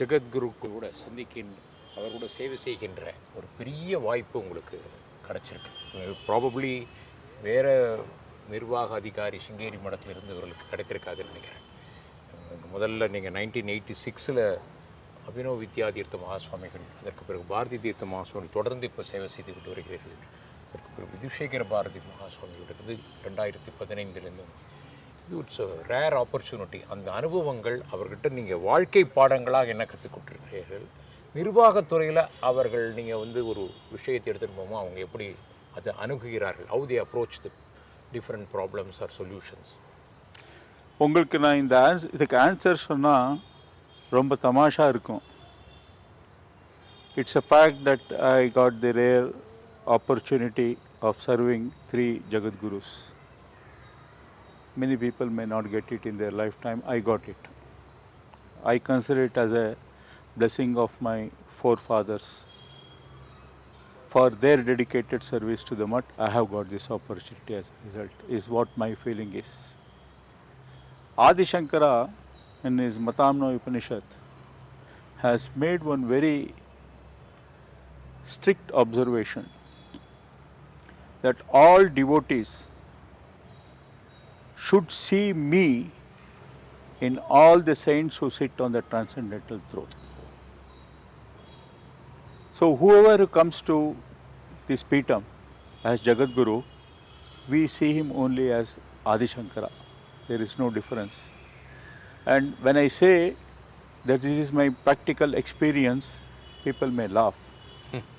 ஜெகத்குரு கூட அவர் கூட சேவை செய்கின்ற ஒரு பெரிய வாய்ப்பு உங்களுக்கு கிடச்சிருக்கு. ப்ராபப்ளி வேறு நிர்வாக அதிகாரி சிங்கேரி மடத்தில் இருந்தவர்களுக்கு கிடைத்திருக்காதுன்னு நினைக்கிறேன். முதல்ல நீங்கள் 1986 அபினவ் வித்யாதீர்த்த மகாசுவாமிகள், அதற்கு பிறகு பாரதி தீர்த்த மகாசுவாமிகள் தொடர்ந்து இப்போ சேவை செய்து கொண்டு வருகிறீர்கள். அதற்கு பிறகு விதுஷேகர பாரதி மகாசுவாமிகளிருந்து 2015 இது இட்ஸ் ரேர் ஆப்பர்ச்சுனிட்டி. அந்த அனுபவங்கள் அவர்கிட்ட நீங்கள் வாழ்க்கை பாடங்களாக என்ன கற்றுக் கொடுத்துருக்கிறீர்கள்? நிர்வாகத்துறையில் அவர்கள் நீங்கள் ஒரு விஷயத்தை எடுத்துகிட்டு போகும்போது அவங்க எப்படி அதை அணுகுகிறார்கள்? How they approach the different problems or solutions? உங்களுக்கு நான் இதுக்கு ஆன்சர் சொன்னால் ரொம்ப தமாஷா இருக்கும். It's a fact that I got the rare opportunity of serving 3 Jagadgurus. Many people may not get it in their lifetime. I got it. I consider it as a blessing of my forefathers. For their dedicated service to the mutt, I have got this opportunity as a result, is what my feeling is. Adi Shankara, in his Matamno Upanishad, has made one very strict observation that all devotees should see me in all the saints who sit on the transcendental throne. So whoever who comes to this Peetam as Jagadguru, we see him only as Adi Shankara. There is no difference. And when I say that this is my practical experience, people may laugh.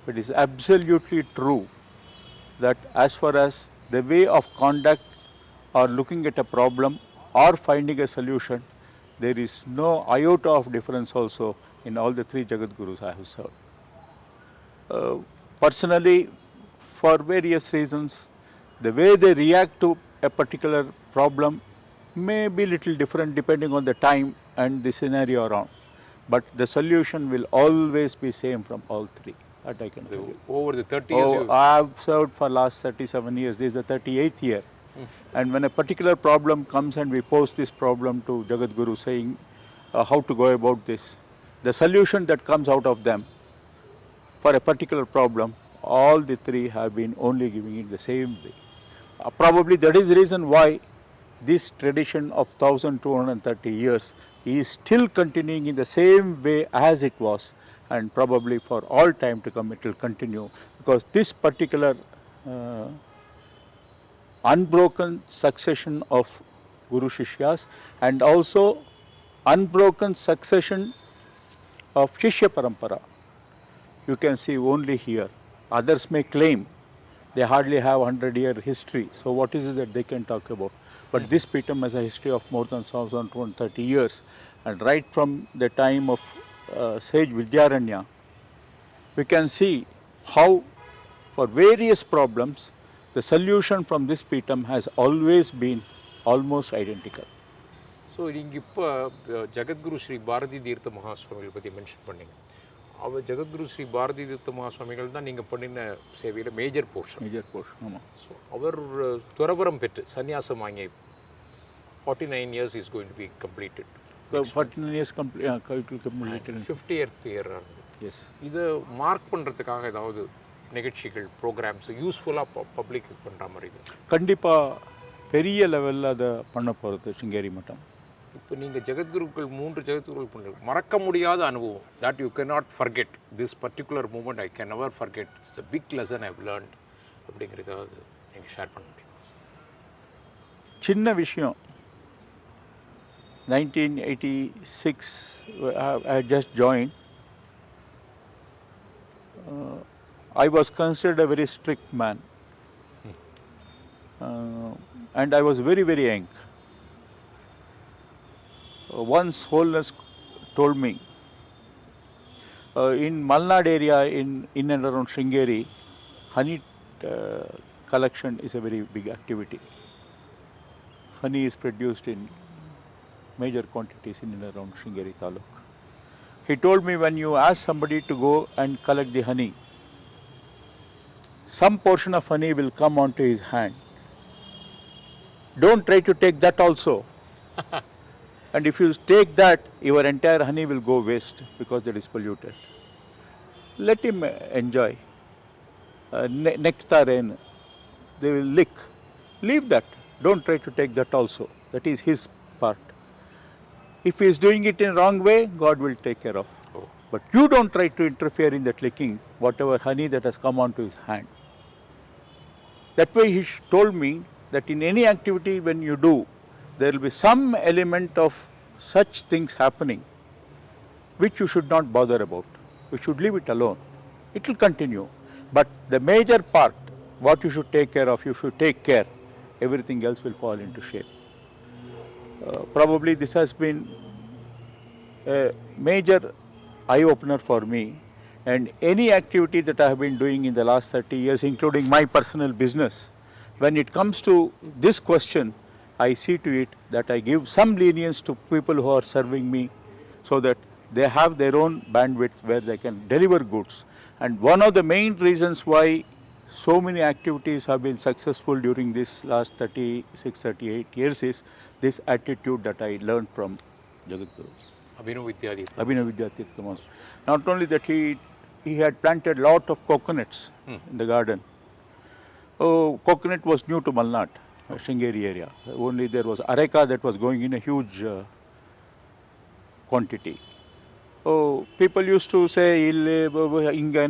But it is absolutely true that as far as the way of conduct or looking at a problem or finding a solution, there is no iota of difference also in all the 3 Jagadgurus I have served. Personally, for various reasons, the way they react to a particular problem may be little different depending on the time and the scenario around, but the solution will always be same from all 3. That I can tell you. Over the 30 years? I have served for last 37 years. This is the 38th year. And when a particular problem comes and we pose this problem to Jagadguru saying how to go about this, the solution that comes out of them for a particular problem, all the 3 have been only giving it the same way. Probably that is the reason why this tradition of 1230 years is still continuing in the same way as it was, and probably for all time to come it will continue, because this particular unbroken succession of Guru Shishyas and also unbroken succession of Shishya Parampara, you can see only here. Others may claim they hardly have 100-year history, so what is it that they can talk about? But this Peetam has a history of more than 1230 years, and right from the time of sage Vidyaranya, we can see how for various problems the solution from this Peetam has always been almost identical. So நீங்கள் இப்போ ஜெகத்குரு ஸ்ரீ பாரதி தீர்த்த மகாசுவாமிகள் பற்றி mention பண்ணிங்க. அவர் ஜெகத்குரு ஸ்ரீ பாரதி தீர்த்த மகாசுவாமிகள் தான் நீங்கள் பண்ணின சேவையில் மேஜர் போர்ஷன். ஆமாம். ஸோ அவர் துறவரம் பெற்று சன்னியாசம் வாங்கி 49 years is going to be completed. 49 years completed. 50th year. Yes. இதை மார்க் பண்ணுறதுக்காக ஏதாவது நிகழ்ச்சிகள் ப்ரோக்ராம்ஸ் யூஸ்ஃபுல்லாக பப்ளிக் பண்ணுற மாதிரி கண்டிப்பாக பெரிய லெவலில் அதை பண்ண போகிறது சிங்கேரி மட்டம். இப்போ நீங்கள் ஜெகத்குருக்கள் 3 ஜெகத்குருக்கள் பண்ணுறது மறக்க முடியாத அனுபவம், that you can not forget this particular moment, I can never forget, it's a big lesson I have learnt அப்படிங்கிறதாவது நீங்கள் ஷேர் பண்ண முடியும்? சின்ன விஷயம். 1986 I had just joined. I was considered a very strict man, and I was very, very young. Once Holiness told me, in Malnad area in and around Sringeri, honey collection is a very big activity. Honey is produced in major quantities in and around Sringeri Taluk. He told me, when you ask somebody to go and collect the honey, some portion of honey will come onto his hand. Don't try to take that also. And if you take that, your entire honey will go waste because that is polluted. Let him enjoy. Nectar and they will lick. Leave that. Don't try to take that also. That is his part. If he is doing it in wrong way, God will take care of. Oh. But you don't try to interfere in that licking, whatever honey that has come onto his hand. That way he told me that in any activity when you do, there will be some element of such things happening which you should not bother about. You should leave it alone. It will continue. But the major part, what you should take care of, you should take care. Everything else will fall into shape. Probably this has been a major eye-opener for me, and any activity that I have been doing in the last 30 years, including my personal business, when it comes to this question, I see to it that I give some lenience to people who are serving me so that they have their own bandwidth where they can deliver goods. And one of the main reasons why so many activities have been successful during this last 36, 38 years is this attitude that I learned from Jagadguru. Abhinav Vidyaditya. Abhinav Vidyaditya Master. Not only that, he had planted lot of coconuts in the garden. Oh, coconut was new to Malnad, Sringeri area. Only there was areca that was going in a huge quantity. Oh, people used to say, inga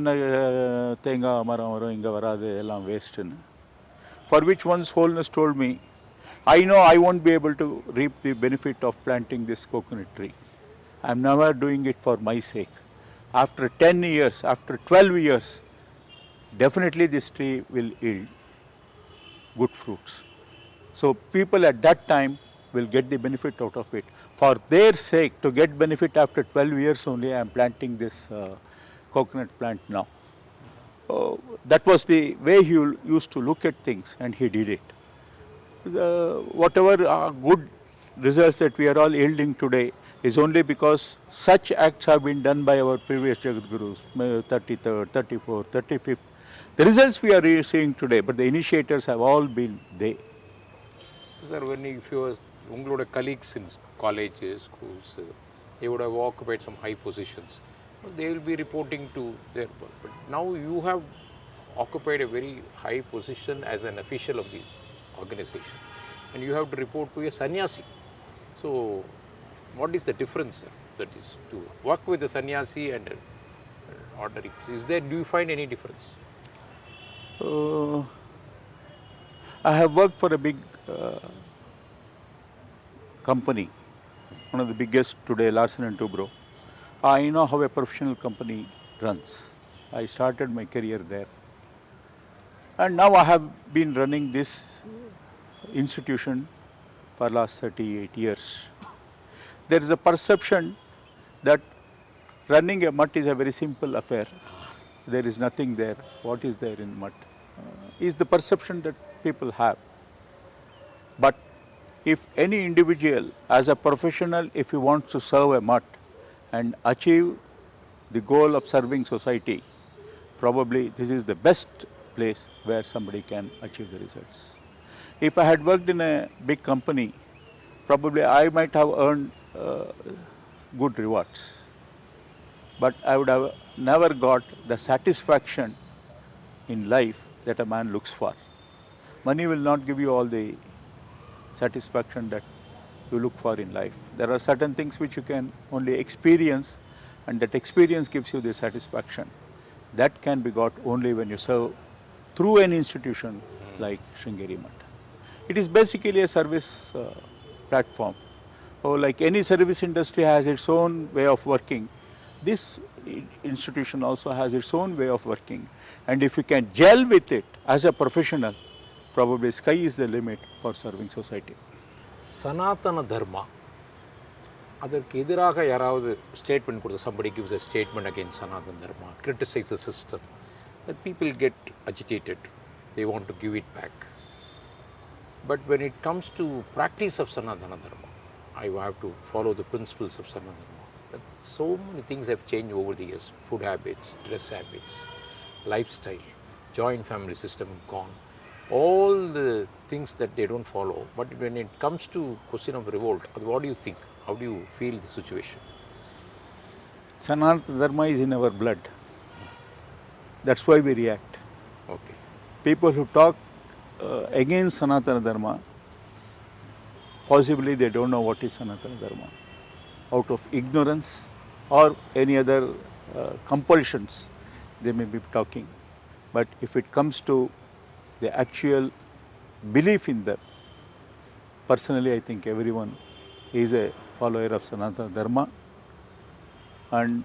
tenga mara inga varade ellam waste. For which one's holiness told me, I know I won't be able to reap the benefit of planting this coconut tree. I'm never doing it for my sake. After 10 years, after 12 years, definitely this tree will yield good fruits. So people at that time will get the benefit out of it. For their sake, to get benefit after 12 years only, I am planting this coconut plant now. That was the way he used to look at things, and he did it. Whatever good results that we are all yielding today is only because such acts have been done by our previous Jagadgurus, 33rd, 34th, 35th. The results we are seeing today, but the initiators have all been they. Sir, if you were your colleagues in colleges, schools, they would have occupied some high positions. They will be reporting to their. But now you have occupied a very high position as an official of the organization, and you have to report to a sannyasi. So, what is the difference, sir? That is to work with a sannyasi and an ordinary. Do you find any difference? I have worked for a big company, one of the biggest today, Larsen & Toubro. I know how a professional company runs. I started my career there. And now I have been running this institution for last 38 years. There is a perception that running a mutt is a very simple affair. There is nothing there. What is there in mutt? Is the perception that people have. But if any individual, as a professional, if he wants to serve a mutt and achieve the goal of serving society, probably this is the best place where somebody can achieve the results. If I had worked in a big company, probably I might have earned good rewards. But I would have never got the satisfaction in life that a man looks for. Money will not give you all the satisfaction that you look for in life. There are certain things which you can only experience, and that experience gives you the satisfaction. That can be got only when you serve through an institution like Sringeri Mutt. It is basically a service platform. Like any service industry has its own way of working, this institution also has its own way of working. And if you can gel with it as a professional, probably sky is the limit for serving society. Sanatana Dharma. அதற்கு எதிராக யாராவது statement கொடுத்து somebody gives a statement against Sanatana Dharma, criticize the system, that people get agitated, they want to give it back. But when it comes to practice of Sanatana Dharma, I have to follow the principles of Sanatana Dharma. But so many things have changed over the years, food habits, dress habits, lifestyle, joint family system gone, all the things that they don't follow. But when it comes to question of revolt, what do you think? How do you feel the situation? Sanatana Dharma is in our blood. That's why we react. Okay. People who talk against Sanatana Dharma, possibly they don't know what is Sanatana Dharma. Out of ignorance or any other compulsions, they may be talking. But if it comes to the actual belief in them, personally I think everyone is a follower of Sanatana Dharma, and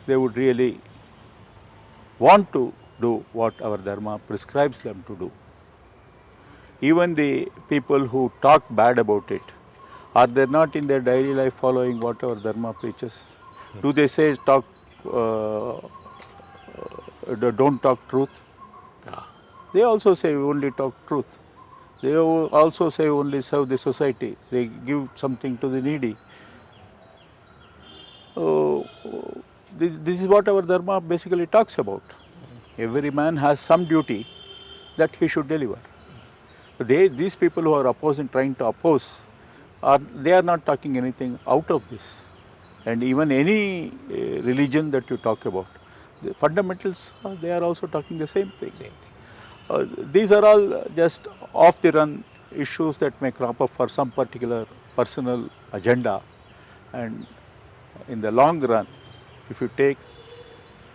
they would really want to do what our Dharma prescribes them to do. Even the people who talk bad about it, are they not in their daily life following what our Dharma preaches? Do they say don't talk truth? Ah. They also say only talk truth. They also say only serve the society. They give something to the needy. This is what our Dharma basically talks about. Every man has some duty that he should deliver. These people who are opposing, trying to oppose, they are not talking anything out of this. And even any religion that you talk about, the fundamentals, they are also talking the same thing. These are all just off the run issues that may crop up for some particular personal agenda. And in the long run, if you take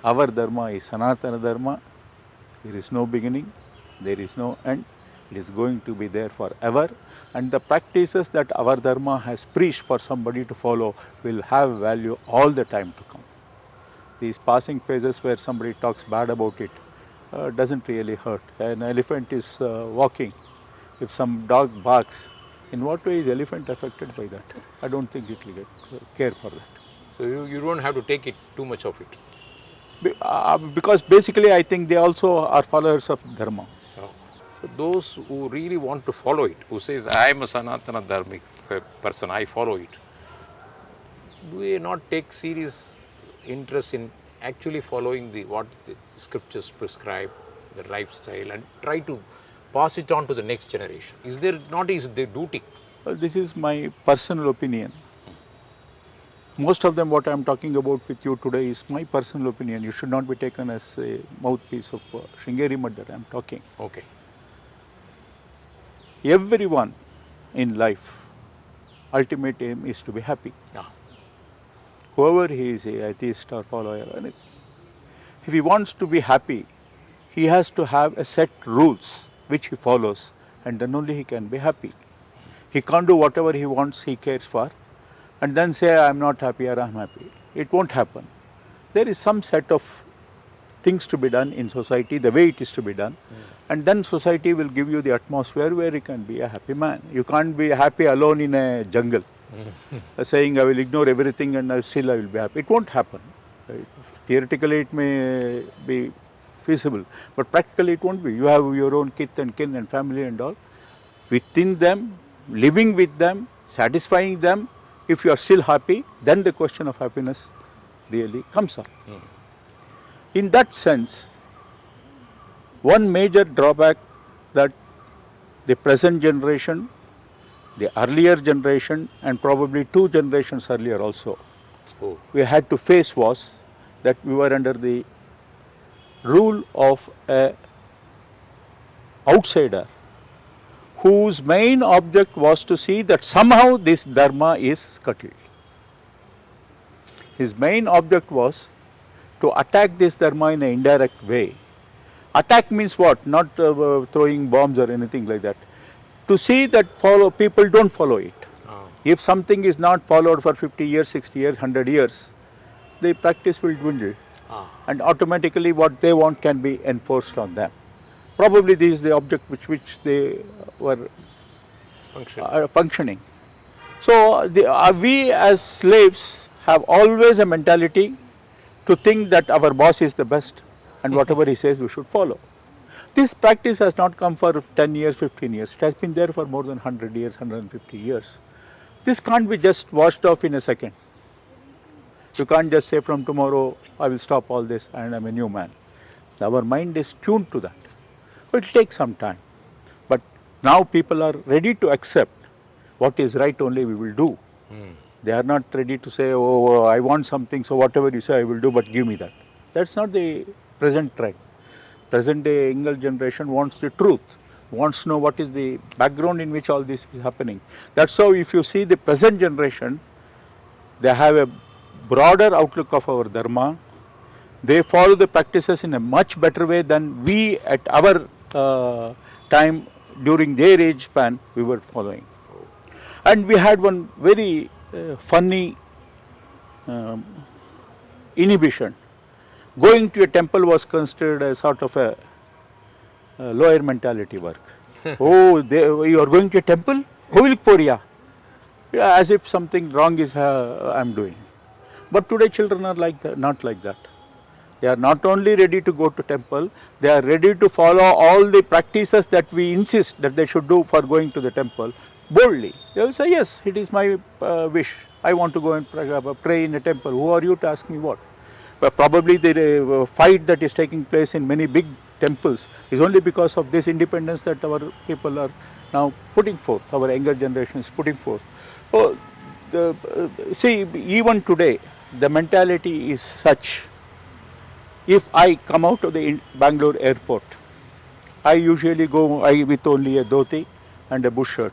our Dharma is Sanatana Dharma, there is no beginning, there is no end, it is going to be there forever. And the practices that our Dharma has preached for somebody to follow will have value all the time to come. These passing phases where somebody talks bad about it doesn't really hurt. An elephant is walking. If some dog barks, in what way is elephant affected by that? I don't think it will get care for that. So you don't have to take it too much of it. Because basically I think they also are followers of Dharma. So those who really want to follow it, who says, I am a Sanatana Dharmic person, I follow it, do they not take serious interest in actually following what the scriptures prescribe, the lifestyle, and try to pass it on to the next generation? Is there not is their duty? Well, this is my personal opinion. Most of them, what I am talking about with you today is my personal opinion. You should not be taken as a mouthpiece of Sringeri Mutt that I am talking. Okay. Everyone in life, ultimate aim is to be happy. Whoever he is, a atheist or follower, if he wants to be happy, he has to have a set rules which he follows, and then only he can be happy. He can't do whatever he wants, he cares for, and then say, I am not happy or I am happy. It won't happen. There is some set of things to be done in society, the way it is to be done, and then society will give you the atmosphere where you can be a happy man. You can't be happy alone in a jungle, saying I will ignore everything and still I will be happy. It won't happen. Right? Theoretically it may be feasible, but practically it won't be. You have your own kith and kin and family and all. Within them, living with them, satisfying them, if you are still happy, then the question of happiness really comes up. In that sense, one major drawback that the present generation, the earlier generation, and probably 2 generations earlier also, we had to face was that we were under the rule of an outsider whose main object was to see that somehow this Dharma is scuttled. His main object was to attack this Dharma in an indirect way. Attack means what? Not throwing bombs or anything like that. To see that people don't follow it. If something is not followed for 50 years, 60 years, 100 years, the practice will dwindle. And automatically what they want can be enforced on them. Probably this is the object which they were functioning. So we as slaves have always a mentality to think that our boss is the best and whatever he says we should follow. This practice has not come for 10 years, 15 years. It has been there for more than 100 years, 150 years. This can't be just washed off in a second. You can't just say from tomorrow I will stop all this and I'm a new man. Our mind is tuned to that. It will take some time. But now people are ready to accept what is right only we will do. They are not ready to say, oh, I want something, so whatever you say I will do, but give me that. That's not the present trend. Present day younger generation wants the truth, wants to know what is the background in which all this is happening. That's how if you see the present generation, they have a broader outlook of our dharma. They follow the practices in a much better way than we at our time during their age span we were following. And we had one very funny inhibition. Going to a temple was considered a sort of a lower mentality work. Oh, you are going to a temple? Yeah, as if something wrong is I am doing. But today children are like that, not like that. They are not only ready to go to temple, they are ready to follow all the practices that we insist that they should do for going to the temple boldly. They will say, yes, it is my wish. I want to go and pray in a temple. Who are you to ask me what? But probably the fight that is taking place in many big temples is only because of this independence that our people are now putting forth, our younger generation is putting forth. Oh, see, even today, the mentality is such. If I come out of the Bangalore airport, I usually go with only a dhoti and a bush shirt,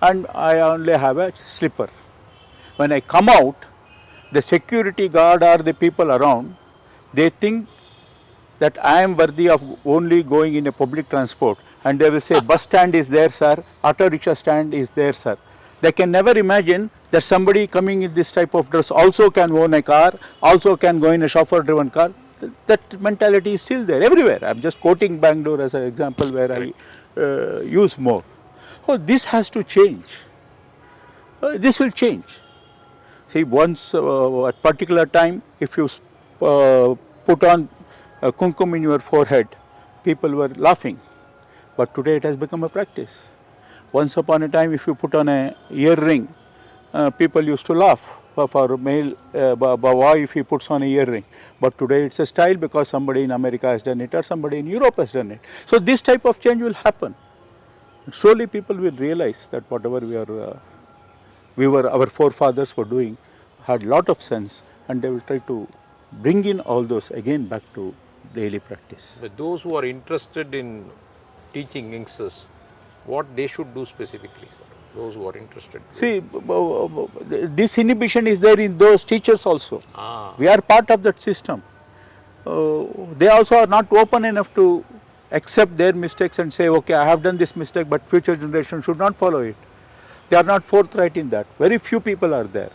and I only have a slipper. When I come out, the security guard or the people around, they think that I am worthy of only going in a public transport, and they will say, bus stand is there, sir, auto rickshaw stand is there, sir. They can never imagine that somebody coming in this type of dress also can own a car, also can go in a chauffeur driven car. That mentality is still there everywhere. I am just quoting Bangalore as an example where I use more. Oh, this has to change. This will change. See, once at particular time, if you put on kumkum in your forehead, people were laughing. But today it has become a practice. Once upon a time, if you put on a earring, people used to laugh. For male boy, if he puts on a earring. But today it's a style because somebody in America has done it or somebody in Europe has done it. So this type of change will happen. Slowly people will realize that whatever our forefathers were doing had lot of sense, and they will try to bring in all those again back to daily practice. But those who are interested in teaching youngsters, what they should do specifically, sir? Those who are interested. See, this inhibition is there in those teachers also. We are part of that system. They also are not open enough to accept their mistakes and say, okay, I have done this mistake, but future generation should not follow it. They are not forthright in that. Very few people are there.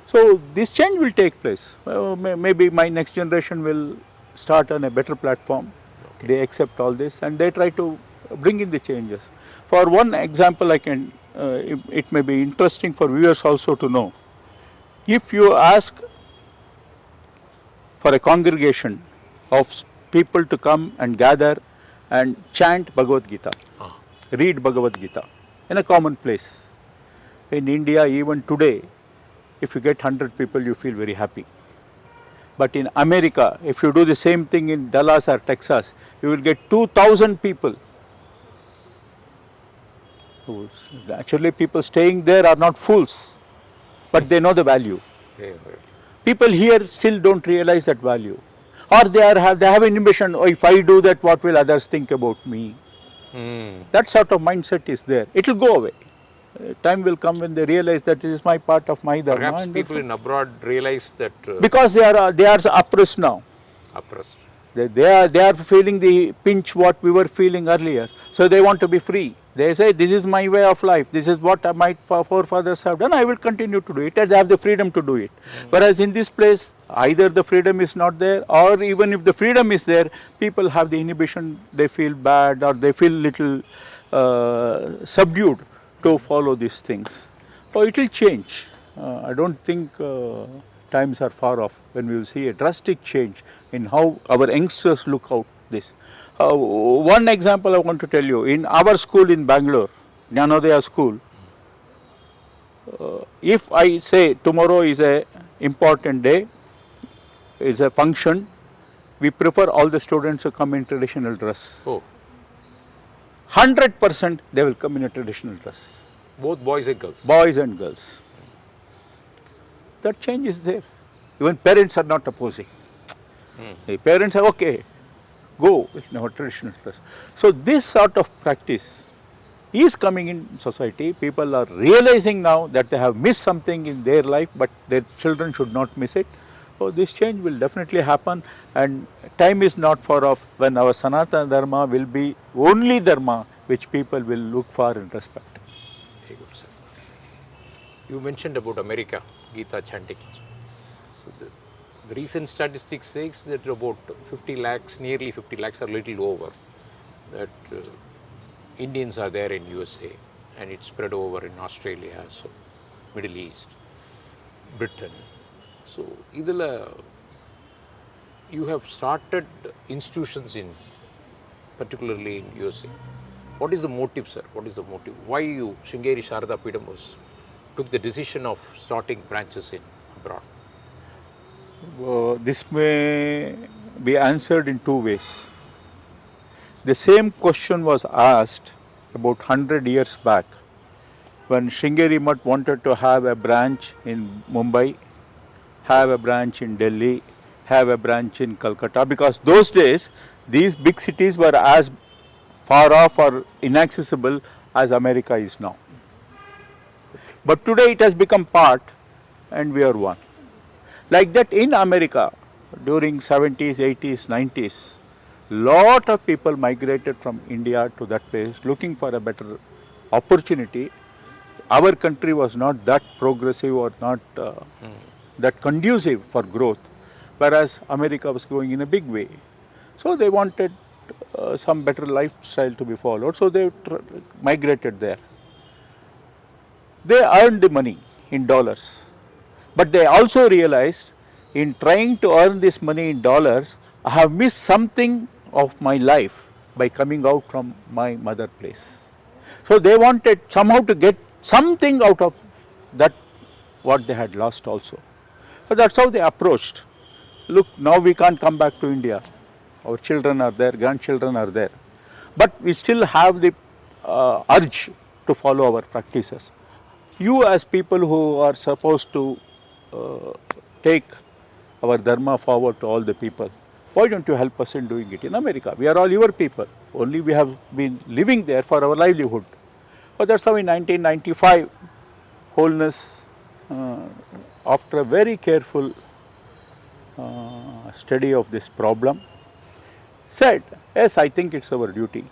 So this change will take place. Maybe my next generation will start on a better platform. Okay. They accept all this and they try to bring in the changes. For one example, I can. It may be interesting for viewers also to know. If you ask for a congregation of people to come and gather and chant Bhagavad Gita, read Bhagavad Gita in a common place. In India, even today, if you get 100 people, you feel very happy. But in America, if you do the same thing in Dallas or Texas, you will get 2,000 people. Actually, people staying there are not fools, but they know the value. People here still don't realize that value, or they have an inhibition. Oh, if I do that, what will others think about me? That sort of mindset is there. It will go away. Time will come when they realize that this is my part of my dharma. Perhaps people in abroad realize that because they are suppressed now. Oppressed. They are feeling the pinch what we were feeling earlier. So they want to be free. They say, this is my way of life. This is what my forefathers have done. I will continue to do it. They have the freedom to do it. Whereas in this place, either the freedom is not there, or even if the freedom is there, people have the inhibition. They feel bad or they feel little subdued to follow these things. So it will change. I don't think times are far off when we will see a drastic change in how our youngsters look out this. One example I want to tell you, in our school in Bangalore, Jnanodaya school, if I say tomorrow is a important day, is a function, we prefer all the students to come in traditional dress. 100% they will come in a traditional dress. Both boys and girls? Boys and girls. that change is there. Even parents are not opposing. The parents are okay, go in our traditional dress. So this sort of practice is coming in society. People are realizing now that they have missed something in their life, but their children should not miss it. So this change will definitely happen, and time is not far off when our Sanatana Dharma will be only Dharma which people will look for and respect. Very good, sir. You mentioned about America, Gita chanting. So the recent statistics says that about 50 lakhs, nearly 50 lakhs, are little over, that Indians are there in USA, and it's spread over in Australia, so Middle East, Britain. So, you have started institutions in, particularly in USA. What is the motive, sir? What is the motive? Why you, Sringeri Sharada Peetham, took the decision of starting branches in abroad? This may be answered in two ways. The same question was asked about 100 years back when Sringeri Mutt wanted to have a branch in Mumbai, have a branch in Delhi, have a branch in Calcutta, because those days these big cities were as far off or inaccessible as America is now. But today it has become part, and we are one. Like that in America during 70s, 80s, 90s, lot of people migrated from India to that place looking for a better opportunity. Our country was not that progressive or not that conducive for growth, whereas America was going in a big way. So they wanted some better lifestyle to be followed, so they migrated there. They earned the money in dollars, but they also realized in trying to earn this money in dollars, I have missed something of my life by coming out from my mother place. So they wanted somehow to get something out of that what they had lost also. So that's how they approached. Look, now we can't come back to India. Our children are there, grandchildren are there. But we still have the urge to follow our practices. You as people who are supposed to take our Dharma forward to all the people, why don't you help us in doing it in America? We are all your people. Only we have been living there for our livelihood. But that's how in 1995, Wholeness, after a very careful study of this problem, said, yes, I think it's our duty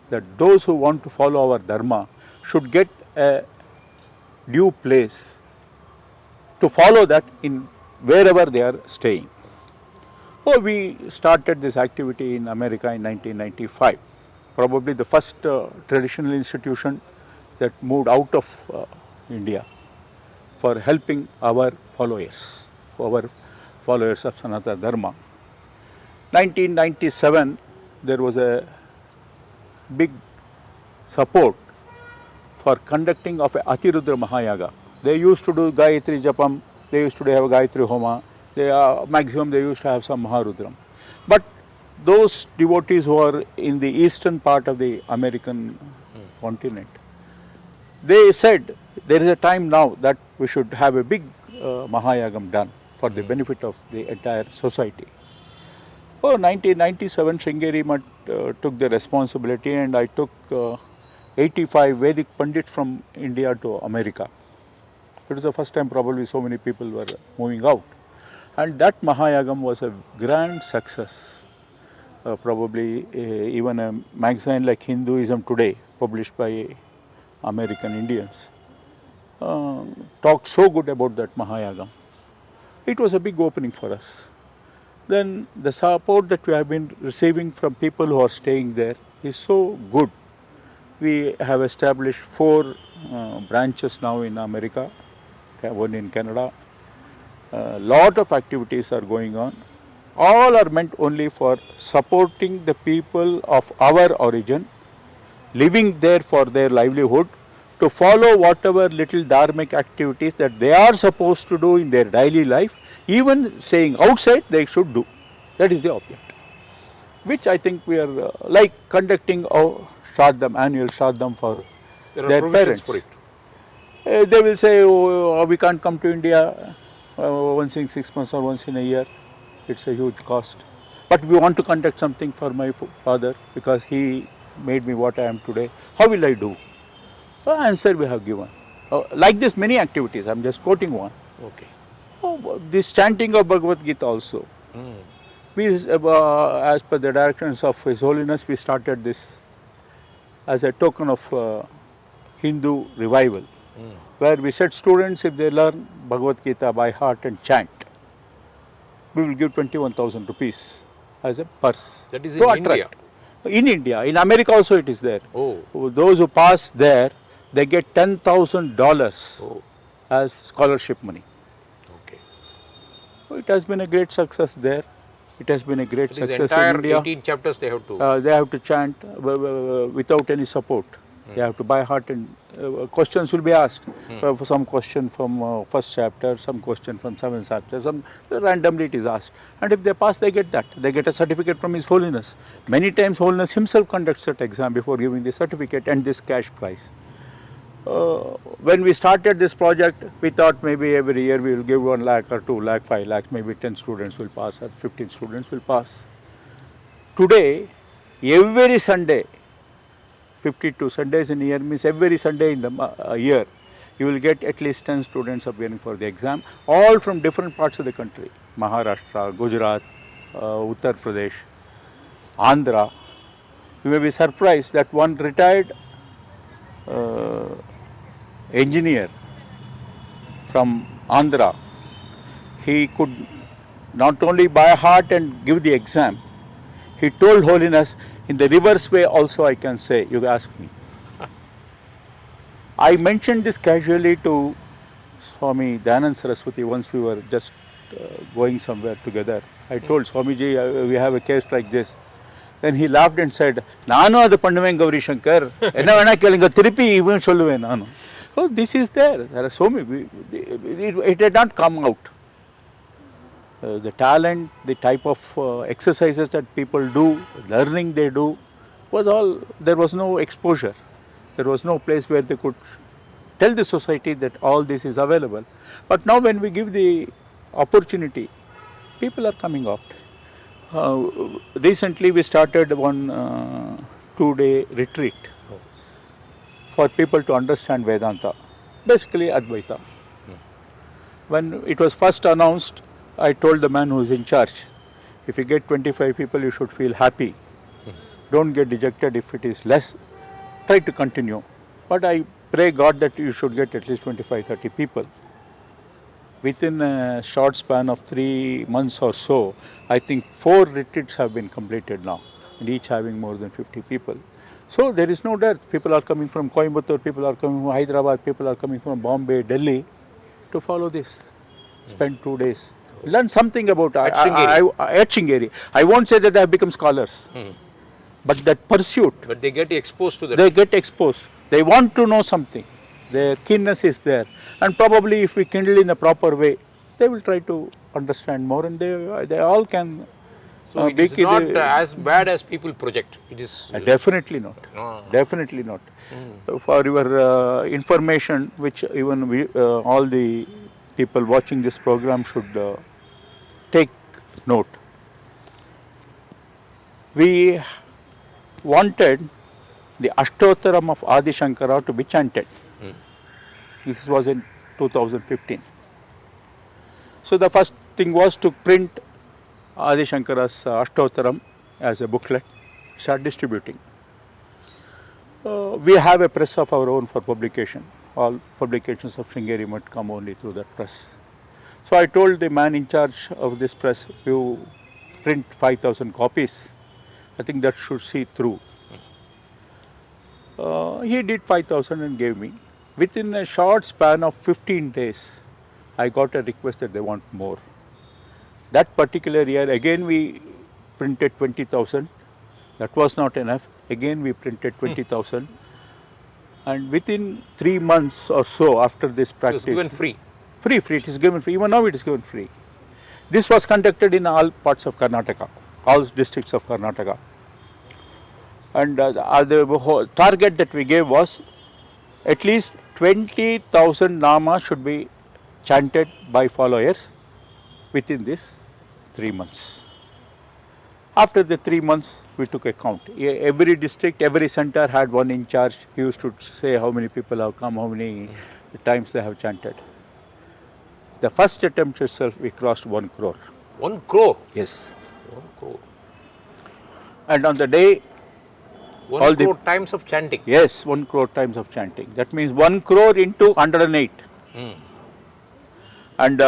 that those who want to follow our Dharma should get a due place to follow that in wherever they are staying. So we started this activity in America in 1995, probably the first traditional institution that moved out of India for helping our followers of Sanatana Dharma. 1997, there was a big support for conducting of a Atirudra Mahayaga. They used to do Gayatri Japam, they used to have a Gayatri Homa, maximum they used to have some Maharudram. But those devotees who are in the eastern part of the American continent, they said there is a time now that we should have a big Mahayagam done for the benefit of the entire society. Oh, 1997, Sringeri Mutt took the responsibility, and I took 85 Vedic Pandits from India to America. It was the first time probably so many people were moving out. And that Mahayagam was a grand success. Probably even a magazine like Hinduism Today, published by American Indians, talked so good about that Mahayagam. It was a big opening for us. Then the support that we have been receiving from people who are staying there is so good. We have established 4 branches now in America, one in Canada. A lot of activities are going on. All are meant only for supporting the people of our origin, living there for their livelihood, to follow whatever little dharmic activities that they are supposed to do in their daily life, even saying outside they should do. That is the object, which I think we are like conducting our Shraddham, annual Shraddham for their parents. For it. They will say, oh, we can't come to India. once in 6 months or once in a year. It's a huge cost. But we want to conduct something for my father because he made me what I am today. How will I do? The answer we have given. Like this, many activities. I'm just quoting one. Okay. This chanting of Bhagavad Gita also. We, as per the directions of His Holiness, we started this as a token of Hindu revival, where we said students, if they learn Bhagavad Gita by heart and chant, we will give 21,000 rupees as a purse. That is to in India. attract. In India, in America also it is there. Oh. Those who pass there, they get $10,000 Oh. as scholarship money. Okay. It has been a great success there. It has been a great It is success entire in India. 18 chapters they have to. They have to chant without any support. They have to by heart, and questions will be asked. For some question from first chapter, some question from seventh chapter, some randomly it is asked. And if they pass, they get that. They get a certificate from His Holiness. Many times Holiness himself conducts that exam before giving the certificate and this cash prize. When we started this project, we thought maybe every year we will give 1 lakh or 2 lakh, 5 lakhs, maybe 10 students will pass or 15 students will pass. Today, every Sunday, 52 Sundays in a year means every Sunday in the year, you will get at least 10 students appearing for the exam, all from different parts of the country. Maharashtra, Gujarat, Uttar Pradesh, Andhra. You may be surprised that one retired engineer from Andhra, he could not only by heart and give the exam, he told Holiness, in the reverse way also I can say, you ask me. I mentioned this casually to Swami Dayanand Saraswati once we were just going somewhere together. I told Swamiji, we have a case like this. Then he laughed and said, Nanu adu pannuven Gauri Shankar, enna vena kelinga thiruppi even solluven nanu. So this is there. There are so many. It had not come out. The talent, the type of exercises that people do, learning they do, was all, there was no exposure. There was no place where they could tell the society that all this is available. But now when we give the opportunity, people are coming out. Recently we started one 2-day retreat for people to understand Vedanta, basically Advaita. When it was first announced, I told the man who is in charge, if you get 25 people, you should feel happy. Don't get dejected if it is less. Try to continue. But I pray God that you should get at least 25-30 people. Within a short span of 3 months or so, I think 4 retreats have been completed now, and each having more than 50 people. So there is no doubt. People are coming from Coimbatore, people are coming from Hyderabad, people are coming from Bombay, Delhi to follow this. Spend 2 days. Learn something about Shringeri. I won't say that they have become scholars, but that pursuit. But they get exposed to that. They get exposed. They want to know something. Their keenness is there. And probably if we kindle in a proper way, they will try to understand more, and they all can. So it is not as bad as people project. It is definitely not. Definitely not. For your information, which even we, all the people watching this program should take note. We wanted the Ashtottaram of Adi Shankara to be chanted. This was in 2015. So the first thing was to print Adi Shankara's Ashtottaram as a booklet, start distributing. We have a press of our own for publication. All publications of Shringeri Mutt come only through that press. So I told the man in charge of this press, you print 5,000 copies. I think that should see through. He did 5,000 and gave me. Within a short span of 15 days, I got a request that they want more. That particular year, again we printed 20,000. That was not enough. Again we printed 20,000. And within 3 months or so after this practice, it was given free. Free, it is given free. Even now it is given free. This was conducted in all parts of Karnataka, all districts of Karnataka. And the target that we gave was at least 20,000 namas should be chanted by followers within this 3 months. After the 3 months, we took a count. Every district, every center had one in charge. He used to say how many people have come, how many times they have chanted. The first attempt itself, we crossed 1 crore. 1 crore? Yes. 1 crore. And on the day, 1 all crore times of chanting. Yes, 1 crore times of chanting. That means 1 crore into 108. And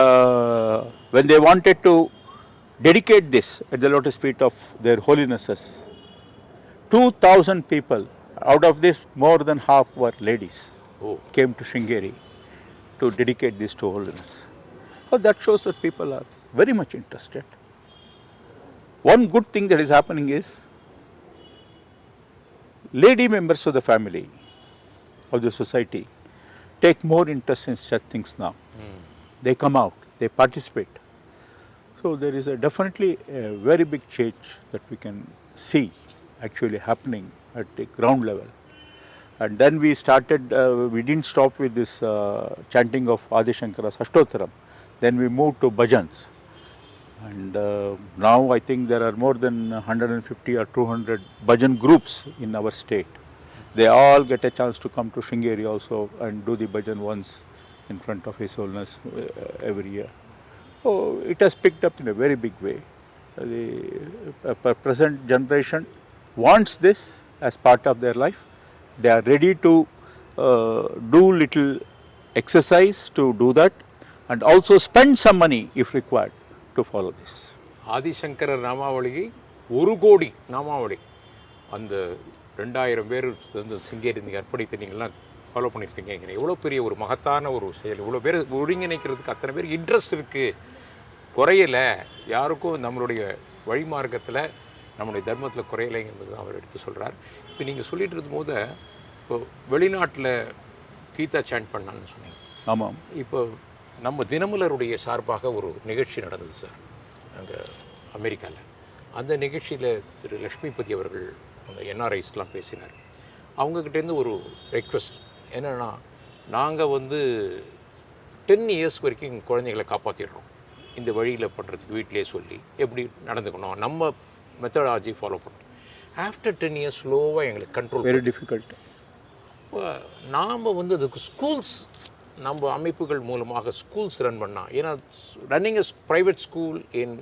when they wanted to dedicate this at the lotus feet of their holinesses, 2,000 people, out of this more than half were ladies, came to Sringeri to dedicate this to holiness. So that shows that people are very much interested. One good thing that is happening is lady members of the family, of the society, take more interest in such things now. They come out, they participate. So there is definitely a very big change that we can see actually happening at the ground level. And then we started, we didn't stop with this chanting of Adi Shankara's Ashtottaram. Then we moved to bhajans. And now I think there are more than 150 or 200 bhajan groups in our state. They all get a chance to come to Sringeri also and do the bhajan once in front of His Holiness every year. So it has picked up in a very big way. The present generation wants this as part of their life. They are ready to do little exercise to do that and also spend some money if required to follow this. ஆதிசங்கரர் நாமாவளியை 1 கோடி நாமாவளி அந்த 2000 பேர் வந்து சிங்கேரி நீங்கள் அர்ப்பணித்து நீங்கள்லாம் follow பண்ணியிருப்பீங்க. எவ்வளோ பெரிய ஒரு மகத்தான ஒரு செயல், இவ்வளோ பேர் ஒருங்கிணைக்கிறதுக்கு அத்தனை பேர் இன்ட்ரெஸ்ட் இருக்குது, குறையலை, யாருக்கும் நம்மளுடைய வழிமார்க்கத்தில் நம்முடைய தர்மத்தில் குறையலைங்கிறது தான் அவர் எடுத்து சொல்கிறார். இப்போ நீங்கள் சொல்லிட்டு இருக்கும்போது இப்போ வெளிநாட்டில் கீதா சாண்ட் பண்ணான்னு சொன்னீங்க. ஆமாம். இப்போ நம்ம தினமலருடைய சார்பாக ஒரு நிகழ்ச்சி நடந்தது சார் அங்கே அமெரிக்காவில். அந்த நிகழ்ச்சியில் திரு லக்ஷ்மிபதி அவர்கள் அந்த என்ஆர்ஐஸ்லாம் பேசினார். அவங்கக்கிட்டேருந்து ஒரு ரெக்வெஸ்ட் என்னென்னா, நாங்கள் வந்து 10 இயர்ஸ் வரைக்கும் குழந்தைகளை காப்பாற்றிடுறோம் இந்த வழியில் பண்ணுறதுக்கு, வீட்டிலே சொல்லி எப்படி நடந்துக்கணும், நம்ம மெத்தடாலஜி ஃபாலோ பண்ணணும். ஆஃப்டர் 10 இயர்ஸ் ஸ்லோவாக எங்களுக்கு கண்ட்ரோல் வெரி டிஃபிகல்ட். நாம் வந்து அதுக்கு ஸ்கூல்ஸ் நம்ம அமைப்புகள் மூலமாக ஸ்கூல்ஸ் ரன் பண்ணால், ஏன்னா running a private school in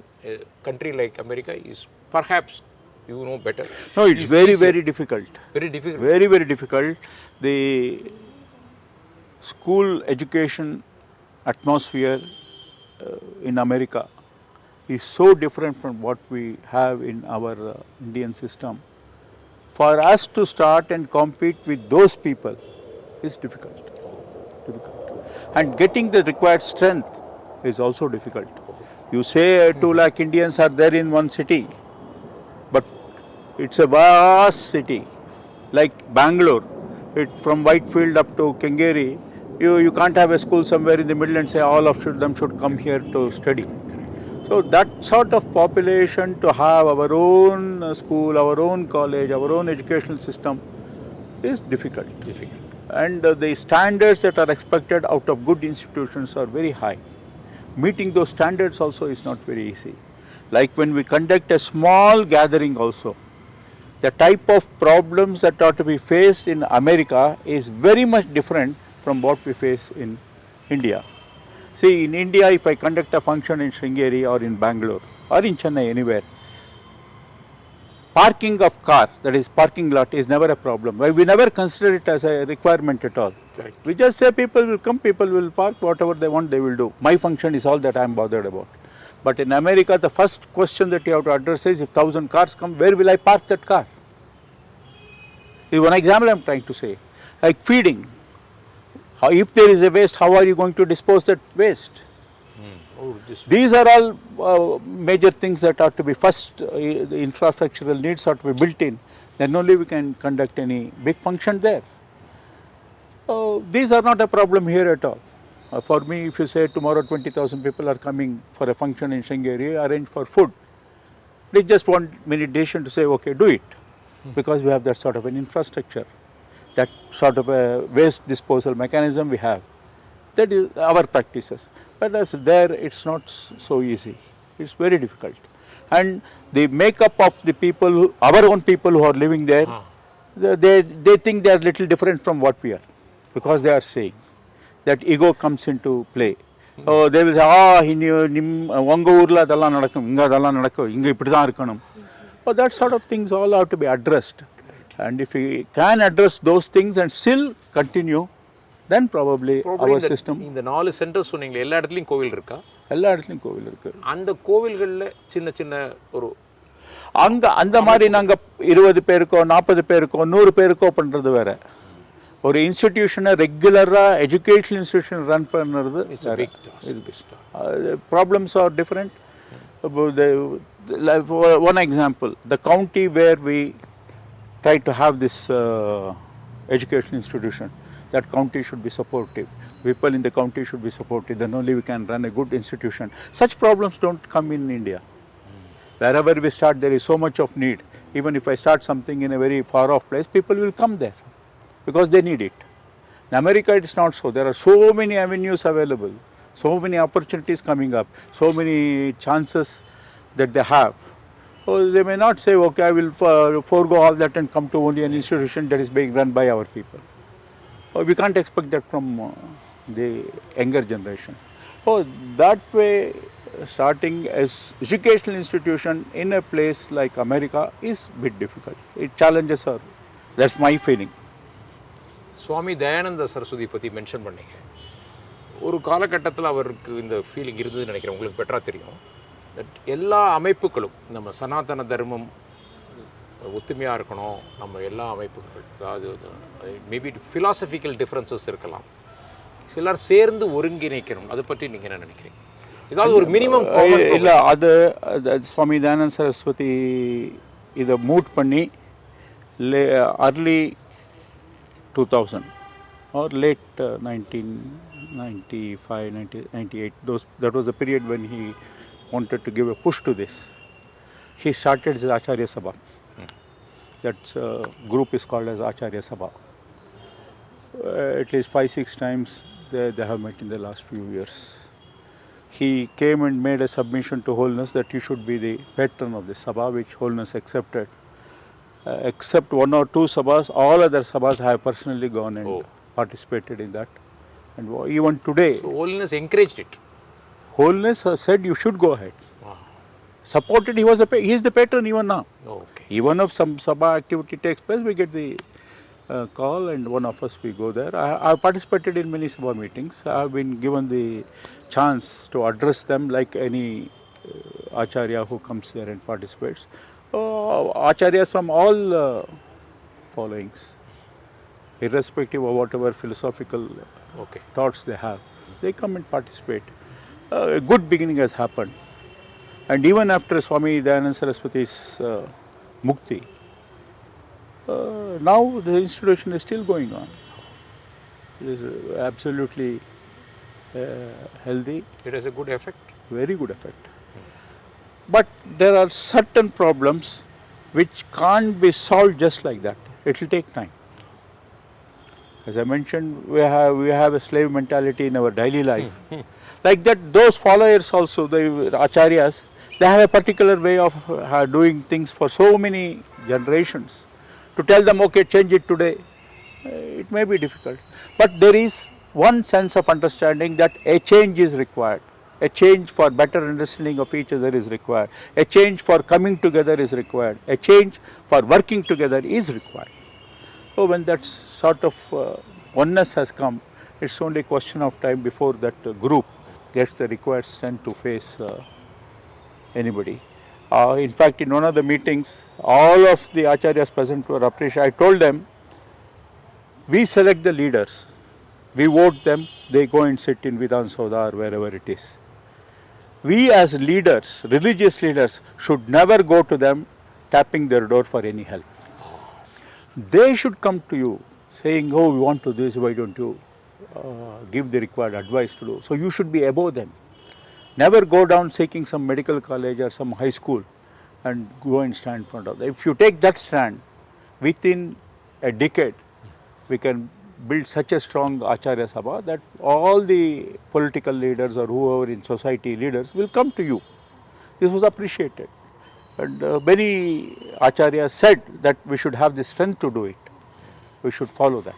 country like America is perhaps you know better. No, it's very, very difficult. Very difficult. Very, very difficult. The school education atmosphere in America is so different from what we have in our Indian system. For us to start and compete with those people is difficult. And getting the required strength is also difficult. You say 2 lakh Indians are there in one city, but it's a vast city like Bangalore. From Whitefield up to Kengeri, you can't have a school somewhere in the middle and say all of them should come here to study. So that sort of population, to have our own school, our own college, our own educational system is difficult. And the standards that are expected out of good institutions are very high. Meeting those standards also is not very easy. Like when we conduct a small gathering also, the type of problems that are to be faced in America is very much different from what we face in India. See, in India, if I conduct a function in Sringeri or in Bangalore or in Chennai, anywhere, parking of car, that is parking lot, is never a problem. We never consider it as a requirement at all. Right. We just say people will come, people will park, whatever they want, they will do. My function is all that I am bothered about. But in America, the first question that you have to address is, if 1,000 cars come, where will I park that car? This is one example I am trying to say. Like feeding. If there is a waste, how are you going to dispose that waste? These are all major things that are to be first, the infrastructural needs are to be built in. Then only we can conduct any big function there. These are not a problem here at all. For me, if you say tomorrow 20,000 people are coming for a function in Sringeri, arrange for food. It's just one minute decision to say, okay, do it. Because we have that sort of an infrastructure, that sort of a waste disposal mechanism we have. That is our practices. But as there, it's not so easy. It's very difficult. And the makeup of the people, our own people who are living there, they think they are little different from what we are, because they are saying that ego comes into play. Oh, they will say, உங்க ஊர்ல அதெல்லாம் நடக்கும், இங்க அதெல்லாம் நடக்கும், இங்க இப்படி தான் இருக்கணும். So that sort of things all have to be addressed. And if we can address those things and still continue, then probably our system. இந்த 4 சென்டர் சொன்னீங்களே, எல்லா இடத்துலையும் கோவில் இருக்கா? எல்லா இடத்துலையும் கோவில் இருக்கு. அந்த கோவில்களில் சின்ன சின்ன ஒரு அங்கே அந்த மாதிரி நாங்கள் 20 பேருக்கோ 40 பேருக்கோ 100 பேருக்கோ பண்ணுறது வேற. ஒரு இன்ஸ்டிடியூஷனை ரெகுலராக எஜுகேஷனல் இன்ஸ்டிடியூஷன் ரன் பண்ணுறது problems are different. One example, the county where we try to have this educational institution, that county should be supportive. People in the county should be supportive. Then only we can run a good institution. Such problems don't come in India. Wherever we start, there is so much of need. Even if I start something in a very far off place, people will come there because they need it. In America, it's not so. There are so many avenues available, so many opportunities coming up, so many chances that they have. So they may not say, okay, I will forego all that and come to only an institution that is being run by our people. We can't expect that from the younger generation. So that way, starting as educational institution in a place like America is a bit difficult. It challenges her. That's my feeling. சுவாமி தயானந்த சரஸ்வதி பற்றி mention பண்ணீங்க. ஒரு காலகட்டத்தில் அவருக்கு இந்த feeling இருந்ததுன்னு நினைக்கிறேன், உங்களுக்கு பெட்டராக தெரியும். தட் எல்லா அமைப்புகளும் நம்ம சனாதன தர்மம் ஒத்துமையாக இருக்கணும், நம்ம எல்லா அமைப்புகள், அதாவது மேபி ஃபிலாசபிக்கல் டிஃப்ரென்சஸ் இருக்கலாம், சிலர் சேர்ந்து ஒருங்கிணைக்கணும். அதை பற்றி நீங்கள் என்ன நினைக்கிறீங்க? ஏதாவது ஒரு மினிமம் இல்லை, அது சுவாமி தயானந்த சரஸ்வதி இதை மூட் பண்ணி early 2000 or late 1995, 1998, that was the period when he wanted to give a push to this. He started his Acharya Sabha. That group is called as Acharya Sabha. At least 5-6 times they have met in the last few years. He came and made a submission to Holiness that he should be the patron of the Sabha, which Holiness accepted. Except 1 or 2 Sabhas, all other Sabhas have personally gone and participated in that. And even today, so Holiness encouraged it. Holiness said you should go ahead. Wow. Supported. He is the patron even now. Okay. Even if some Sabha activity takes place, we get the call and one of us we go there. I have participated in many Sabha meetings. I have been given the chance to address them like any Acharya who comes there and participates. Acharyas from all followings, irrespective of whatever philosophical thoughts they have, they come and participate. A good beginning has happened. And even after Swami Dayananda Saraswati's Mukti, now the institution is still going on. It is absolutely healthy. It has a good effect. Very good effect. But there are certain problems which can't be solved just like that. It will take time. As I mentioned, we have a slave mentality in our daily life. Like that, those followers also, the Acharyas, they have a particular way of doing things for so many generations. To tell them, okay, change it today, it may be difficult. But there is one sense of understanding that a change is required. A change for better understanding of each other is required. A change for coming together is required. A change for working together is required. So when that sort of oneness has come, it's only a question of time before that group gets the required strength to face anybody. In fact, in one of the meetings, all of the Acharyas present were appreciated. I told them, we select the leaders, we vote them, they go and sit in Vidhan Soda or wherever it is. We as leaders, religious leaders, should never go to them tapping their door for any help. They should come to you saying, oh, we want to do this, why don't you give the required advice to do. So you should be above them. Never go down seeking some medical college or some high school and go and stand in front of them. If you take that stand, within a decade, we can built such a strong Acharya Sabha that all the political leaders or whoever in society leaders will come to you. This was appreciated. And many Acharyas said that we should have the strength to do it. We should follow that.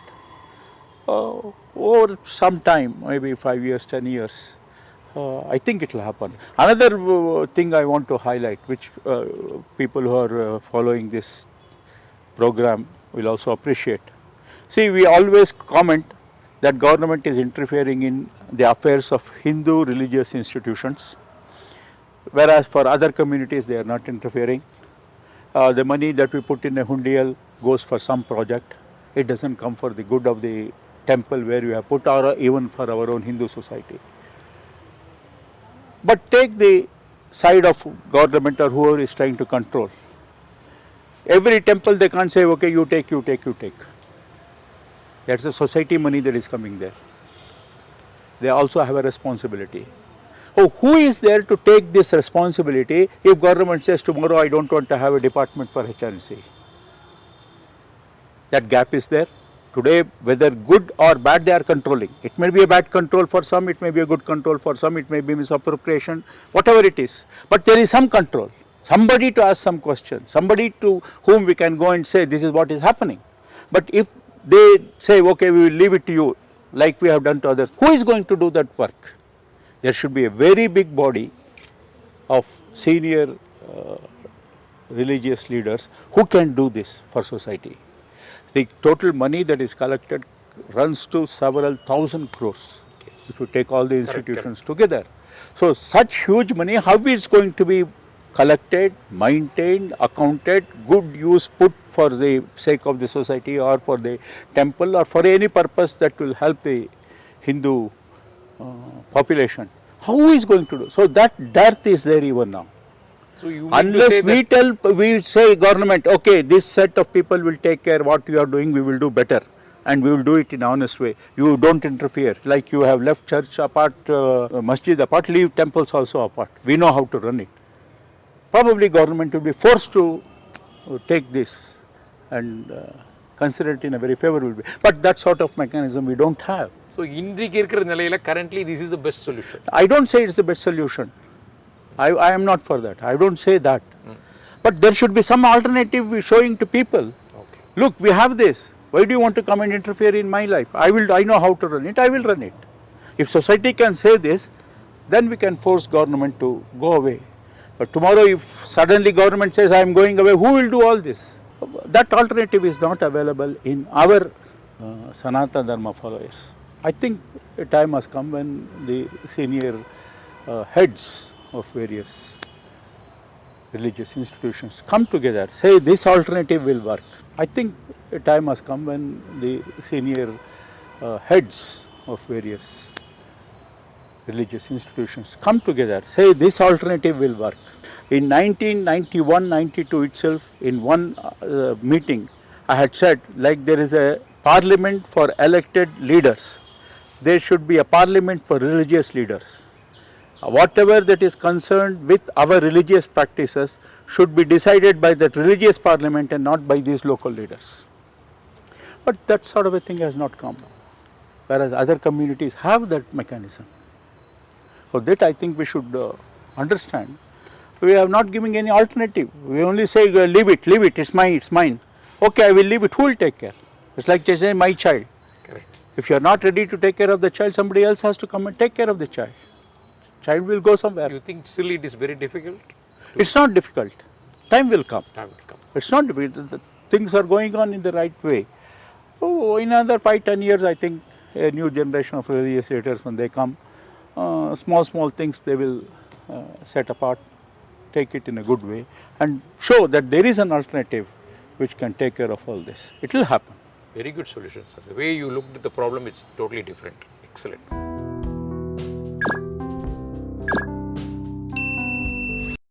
Over some time, maybe 5 years, 10 years, I think it will happen. Another thing I want to highlight, which people who are following this program will also appreciate. See, we always comment that government is interfering in the affairs of Hindu religious institutions, whereas for other communities they are not interfering. The money that we put in a hundial goes for some project. It doesn't come for the good of the temple where we have put, or even for our own Hindu society. But take the side of government or whoever is trying to control. Every temple they can't say, okay, you take, you take, you take. That's the society money that is coming there. They also have a responsibility. Oh, who is there to take this responsibility if government says tomorrow I don't want to have a department for HRC? That gap is there. Today, whether good or bad, they are controlling. It may be a bad control for some, it may be a good control for some, it may be misappropriation, whatever it is. But there is some control. Somebody to ask some questions, somebody to whom we can go and say this is what is happening. But if they say, okay, we will leave it to you, like we have done to others, who is going to do that work? There should be a very big body of senior religious leaders who can do this for society. The total money that is collected runs to several thousand crores if you take all the institutions together. So such huge money, how is going to be collected, maintained, accounted, good use put for the sake of the society or for the temple or for any purpose that will help the Hindu population? How is going to do? So that dearth is there even now. So you Unless we say government, okay, this set of people will take care what you are doing, we will do better and we will do it in an honest way. You don't interfere. Like you have left church apart, masjid apart, leave temples also apart. We know how to run it. Probably government will be forced to take this and consider it in a very favorable way. But that sort of mechanism we don't have. So currently this is the best solution. I don't say it's the best solution. I am not for that. I don't say that. But there should be some alternative showing to people. Okay. Look, we have this. Why do you want to come and interfere in my life? I know how to run it. I will run it. If society can say this, then we can force government to go away. But tomorrow if suddenly government says I am going away, who will do all this? That alternative is not available in our Sanatana Dharma followers. I think a time has come when the senior heads of various religious institutions come together, say this alternative will work. I think a time has come when the senior heads of various religious institutions come together, say this alternative will work. In 1991-92 itself, in one meeting, I had said, like there is a parliament for elected leaders, there should be a parliament for religious leaders. Whatever that is concerned with our religious practices should be decided by that religious parliament and not by these local leaders. But that sort of a thing has not come, whereas other communities have that mechanism. For that I think we should understand. We are not giving any alternative. We only say leave it, it's mine. Okay, I will leave it, who will take care? It's like just saying my child. Correct. If you are not ready to take care of the child, somebody else has to come and take care of the child. Child will go somewhere. You think still it is very difficult? It's not difficult. Time will come. Time will come. It's not difficult. The things are going on in the right way. Oh, in another 5-10 years, I think a new generation of religious leaders, when they come, small things they will set apart, take it in a good way and show that there is an alternative which can take care of all this. It will happen. Very good solution, sir. The way you looked at the problem is totally different. Excellent.